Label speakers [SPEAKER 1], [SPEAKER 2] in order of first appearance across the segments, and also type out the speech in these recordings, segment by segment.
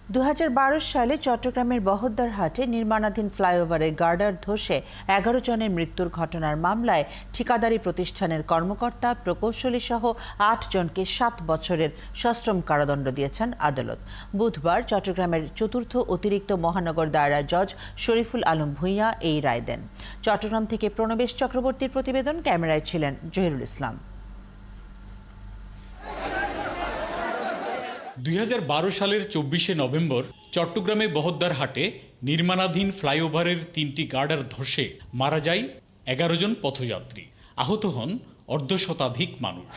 [SPEAKER 1] 2012 সালে চট্টগ্রামের বহদ্দারহাটে নির্মাণাধীন ফ্লাইওভারে গার্ডার ধসে 11 জনের মৃত্যুর ঘটনার মামলায় ঠিকাদারি প্রতিষ্ঠানের কর্মকর্তা, প্রকৌশলী সহ 8 জনকে 7 বছরের সশ্রম কারাদণ্ড দিয়েছেন আদালত। বুধবার চট্টগ্রামের চতুর্থ অতিরিক্ত মহানগর দায়রা জজ শরীফুল আলম ভূঁইয়া এই রায় দেন। চট্টগ্রাম থেকে প্রণবেশ চক্রবর্তীর প্রতিবেদন, ক্যামেরায় ছিলেন জহিরুল ইসলাম।
[SPEAKER 2] 2012 সালের 24শে নভেম্বর চট্টগ্রামে বহদ্দারহাটে নির্মাণাধীন ফ্লাইওভারের 3টি গার্ডার ধসে মারা যায় 11 জন পথযাত্রী, আহত হন অর্ধশতাধিক মানুষ।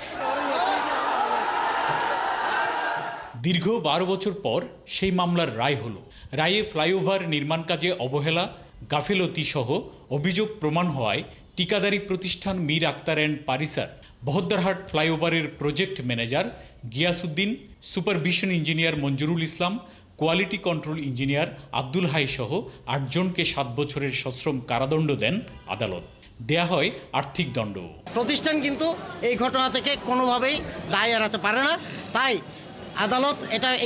[SPEAKER 2] দীর্ঘ 12 বছর পর সেই মামলার রায় হলো। রায়ে ফ্লাইওভার নির্মাণ কাজে অবহেলা, গাফেলতি সহ অভিযোগ প্রমাণ হওয়ায় ঠিকাদারি প্রতিষ্ঠান মীর আক্তার অ্যান্ড পারিসার, বহদ্দারহাট ফ্লাইওভারের project manager Giasuddin, supervision engineer Monjurul Islam, quality control engineer Abdul Hai সহ 8 জনকে 7 বছরের সশ্রম কারাদণ্ড দেন আদালত। দেয়া হয় আর্থিক দণ্ড।
[SPEAKER 3] প্রতিষ্ঠান কিন্তু এই ঘটনা থেকে কোনোভাবেই দায় এড়াতে পারে না। তাই আদালত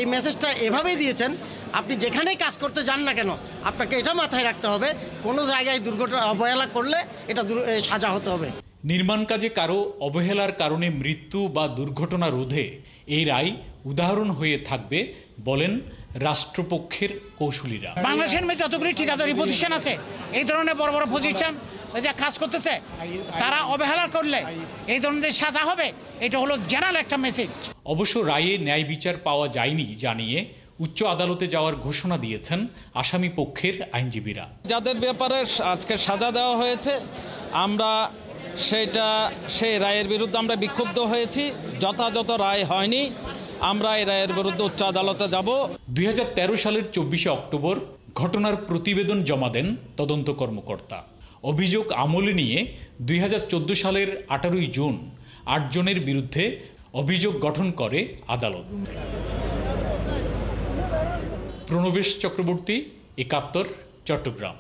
[SPEAKER 3] এই মেসেজটা এভাবেই দিয়েছেন, আপনি যেখানেই কাজ করতে যান না কেন আপনাকে এটা মাথায় রাখতে হবে, কোনো জায়গায় দুর্ঘটনা অবহেলা করলে এটা সাজা হতে হবে।
[SPEAKER 2] নির্মাণ কাজে কারো অবহেলার কারণে মৃত্যু বা দুর্ঘটনা রোধে এই রায় উদাহরণ হয়ে থাকবে বলেন রাষ্ট্রপক্ষের কৌশলীরা।
[SPEAKER 4] বাংলাদেশের মধ্যে যতগুলি ঠিকাদারি প্রতিষ্ঠান আছে, এই ধরনের বড় বড় প্রতিষ্ঠান কাজ করতেছে, তারা অবহেলা করলে এই ধরনের সাজা হবে, এটা হলো জেনারেল একটা মেসেজ।
[SPEAKER 2] অবশ্য রায়ে ন্যায় বিচার পাওয়া যায়নি জানিয়ে উচ্চ আদালতে যাওয়ার ঘোষণা দিয়েছেন আসামি পক্ষের আইনজীবীরা।
[SPEAKER 5] যাদের ব্যাপারে আজকে সাজা দেওয়া হয়েছে, আমরা সেই রায়ের বিরুদ্ধে আমরা বিক্ষুব্ধ হয়েছি। যথাযথ রায় হয়নি, আমরা এই রায়ের বিরুদ্ধে উচ্চ আদালতে যাব।
[SPEAKER 2] 2013 সালের 24শে অক্টোবর ঘটনার প্রতিবেদন জমা দেন তদন্ত কর্মকর্তা। অভিযোগ আমলে নিয়ে 2014 সালের 18ই জুন 8 জনের বিরুদ্ধে অভিযোগ গঠন করে আদালত। প্রণবেশ চক্রবর্তী, 71, চট্টগ্রাম।